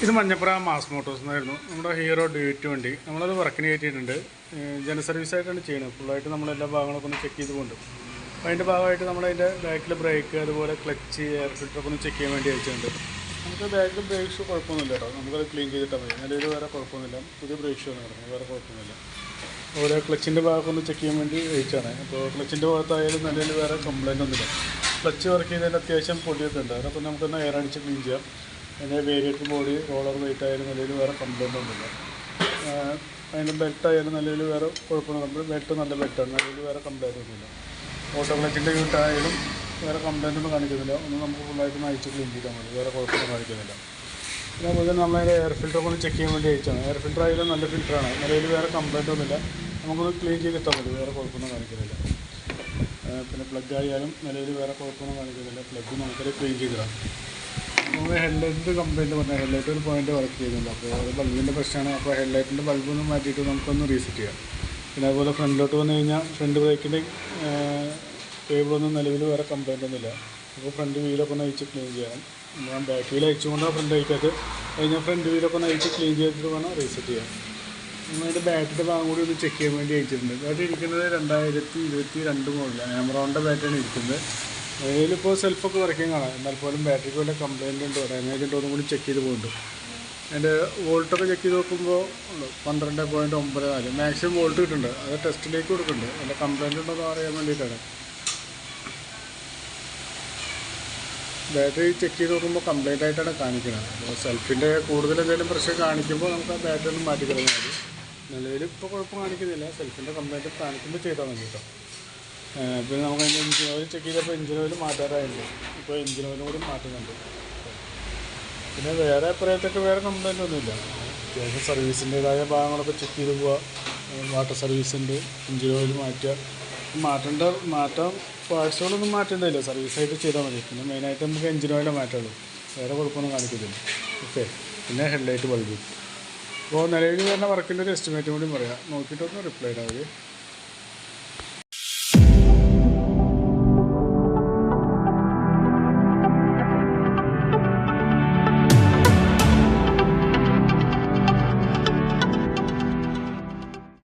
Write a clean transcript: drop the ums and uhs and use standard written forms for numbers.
ഇത് Manjappura mass Motors എന്നായിരുന്നു നമ്മുടെ ഹീറോ ഡ്യൂറ്റ് വണ്ടി. നമ്മളത് വർക്കിന് കയറ്റിയിട്ടുണ്ട്. ജന സർവീസായിട്ടാണ് ചെയ്യുന്നത്. ഫുള്ളായിട്ട് നമ്മളെല്ലാ ഭാഗങ്ങളൊക്കെ ഒന്ന് ചെക്ക് ചെയ്ത് കൊണ്ടു. അപ്പോൾ അതിൻ്റെ ഭാഗമായിട്ട് നമ്മളതിൻ്റെ ബാക്കിൽ ബ്രേക്ക്, അതുപോലെ ക്ലച്ച്, എയർ ഫിൽറ്ററൊക്കെ ഒന്ന് ചെക്ക് ചെയ്യാൻ വേണ്ടി അയച്ചിട്ടുണ്ട്. നമുക്ക് ബാക്കിൽ ബ്രേക്ക് ഷൂ കുഴപ്പമൊന്നുമില്ല കേട്ടോ. നമുക്കത് ക്ലീൻ ചെയ്തിട്ടാൽ മതി. നിലവിൽ വേറെ കുഴപ്പമൊന്നുമില്ല. പുതിയ ബ്രേക്ക് ഷൂ ആണ് കിടക്കുന്നത്, വേറെ കുഴപ്പമൊന്നുമില്ല. അതുപോലെ ക്ലച്ചിൻ്റെ ഭാഗമൊക്കെ ഒന്ന് ചെക്ക് ചെയ്യാൻ വേണ്ടി അയച്ചാണ്. അപ്പോൾ ക്ലച്ചിൻ്റെ ഭാഗത്തായാലും നിലവിൽ വേറെ കംപ്ലയിൻ്റ് ഒന്നുമില്ല. ക്ലച്ച് വർക്ക് ചെയ്തതിൽ അത്യാവശ്യം പൊടിയൊക്കെ ഉണ്ട്. അതൊക്കെ നമുക്കൊന്ന് എയർ അടിച്ച് ക്ലീൻ ചെയ്യാം. അതിൻ്റെ വേരിയേറ്റർ ബോഡി, റോളർ വെയിറ്റ് ആയാലും നിലവിൽ വേറെ കംപ്ലയിൻ്റ് ഒന്നുമില്ല. അതിൻ്റെ ബെൽറ്റ് ആയാലും നിലവിൽ വേറെ കുഴപ്പമൊന്നും, ബെൽറ്റ് നല്ല ബെൽറ്റാണ്, നിലവിൽ വേറെ കംപ്ലയിൻ്റ് ഒന്നുമില്ല. ഓട്ടോ ക്ലച്ചിൻ്റെ യൂണിറ്റ് ആയാലും വേറെ കംപ്ലയിൻ്റ് ഒന്നും കാണിക്കുന്നില്ല. ഒന്നും നമുക്ക് ഫുള്ളായിട്ട് അയച്ച് ക്ലീൻ ചെയ്താൽ മതി, വേറെ കുഴപ്പമൊന്നും കാണിക്കുന്നില്ല. പിന്നെ അതുപോലെ തന്നെ നമ്മളതിൻ്റെ എയർ ഫിൽറ്ററൊക്കെ ഒന്ന് ചെക്ക് ചെയ്യാൻ വേണ്ടി അയച്ചാണ്. എയർ ഫിൽറ്റർ ആയാലും നല്ല ഫിൽറ്ററാണ്, നിലവിൽ വേറെ കംപ്ലയിൻ്റ് ഒന്നുമില്ല. നമുക്കൊന്ന് ക്ലീൻ ചെയ്തിട്ടാൽ മതി, വേറെ കുഴപ്പമൊന്നും കാണിക്കുന്നില്ല. പിന്നെ പ്ലഗ് ആയാലും നിലവിൽ വേറെ കുഴപ്പമൊന്നും കാണിക്കുന്നില്ല. പ്ലഗ് നമുക്കത് ക്ലീൻ ചെയ്തിടാം. നമ്മൾ ഹെഡ്ലൈറ്റിൻ്റെ കംപ്ലയിൻറ്റ് പറഞ്ഞാൽ ഹെഡ്ലൈറ്റ് ഒരു പോയിൻ്റ് വർക്ക് ചെയ്യുന്നില്ല. അപ്പോൾ അത് ബൾബിൻ്റെ പ്രശ്നമാണ്. അപ്പോൾ ഹെഡ്ലൈറ്റിൻ്റെ ബൾബൊന്നും മാറ്റിയിട്ട് നമുക്കൊന്ന് റീസെറ്റ് ചെയ്യാം. പിന്നെ അതുപോലെ ഫ്രണ്ടിലോട്ട് വന്നു കഴിഞ്ഞാൽ ഫ്രണ്ട് ബ്രേക്കിൻ്റെ കേബിളൊന്നും നിലവിൽ വേറെ കംപ്ലയിൻ്റ് ഒന്നുമില്ല. അപ്പോൾ ഫ്രണ്ട് വീലൊക്കെ ഒന്ന് അയച്ച് ക്ലീൻ ചെയ്യണം. ഞാൻ ബാക്ക് വീൽ അയച്ചുകൊണ്ടാണ് ഫ്രണ്ട് അയക്കാത്തത്. കഴിഞ്ഞാൽ ഫ്രണ്ട് വീലൊക്കെ ഒന്ന് അയച്ച് ക്ലീൻ ചെയ്തിട്ട് വേണം റീസെറ്റ് ചെയ്യാം. നമ്മളതിൻ്റെ ബാറ്ററിയുടെ ഭാഗം കൂടി ഒന്ന് ചെക്ക് ചെയ്യാൻ വേണ്ടി അയച്ചിട്ടുണ്ട്. ബാറ്ററി ഇരിക്കുന്നത് 2022 മോഡലാണ്. ആമറോണിൻ്റെ ബാറ്ററിയാണ് ഇരിക്കുന്നത്. അതിലിപ്പോൾ സെൽഫൊക്കെ വർക്കിംഗ് ആണ്. എന്നാൽ പോലും ബാറ്ററിക്ക് വല്ല കംപ്ലയിൻ്റ് ഉണ്ടോ, ഡാമേജ് ഉണ്ടോ എന്നും കൂടി ചെക്ക് ചെയ്ത് പോകുന്നുണ്ട്. അതിൻ്റെ വോൾട്ടൊക്കെ ചെക്ക് ചെയ്ത് നോക്കുമ്പോൾ 12.94 മാക്സിമം വോൾട്ട് കിട്ടുന്നുണ്ട്. അത് ടെസ്റ്റിലേക്ക് കൊടുക്കുന്നുണ്ട്. അതിൻ്റെ കംപ്ലയിൻ്റ് ഉണ്ടോ എന്ന് അറിയാൻ വേണ്ടിയിട്ടാണ്. ബാറ്ററി ചെക്ക് ചെയ്ത് നോക്കുമ്പോൾ കംപ്ലയിൻ്റ് ആയിട്ടാണ് കാണിക്കുന്നത്. അപ്പോൾ സെൽഫിൻ്റെ കൂടുതൽ എന്തെങ്കിലും പ്രശ്നം കാണിക്കുമ്പോൾ നമുക്ക് ആ ബാറ്ററി ഒന്ന് മാറ്റി കളഞ്ഞാൽ മതി. നിലവിൽ ഇപ്പോൾ കുഴപ്പം കാണിക്കുന്നില്ല. സെൽഫിൻ്റെ കംപ്ലയിൻ്റ് കാണിക്കുമ്പോൾ ചെയ്താൽ മതി കേട്ടോ. പിന്നെ നമുക്ക് അതിൻ്റെ എഞ്ചിൻ ഓയിൽ ചെക്ക് ചെയ്തപ്പോൾ എഞ്ചിൻ ഓയിൽ മാറ്റാറായിട്ടുണ്ട്. ഇപ്പോൾ എഞ്ചിൻ ഓയിലും കൂടി മാറ്റുന്നുണ്ട്. പിന്നെ വേറെ പറയത്തൊക്കെ വേറെ കംപ്ലയിൻ്റ് ഒന്നുമില്ല. അത്യാവശ്യം സർവീസിൻ്റേതായ ഭാഗങ്ങളൊക്കെ ചെക്ക് ചെയ്ത് പോവുക. വാട്ടർ സർവീസ് ഉണ്ട്, എഞ്ചിൻ ഓയിൽ മാറ്റാൻ പാർട്സുകളൊന്നും മാറ്റേണ്ടതില്ല, സർവീസായിട്ട് ചെയ്താൽ മതി. പിന്നെ മെയിനായിട്ട് നമുക്ക് എഞ്ചിൻ ഓയിലേ മാറ്റുള്ളൂ, വേറെ കുഴപ്പമൊന്നും കാണിക്കുന്നില്ല. ഓക്കെ. പിന്നെ ഹെഡ്ലൈറ്റ് ബൾബ്. അപ്പോൾ നിലവിൽ വരുന്ന വർക്കിൻ്റെ ഒരു എസ്റ്റിമേറ്റും കൂടി പറയാം, നോക്കിയിട്ടൊന്ന് റിപ്ലൈ ഇടാം.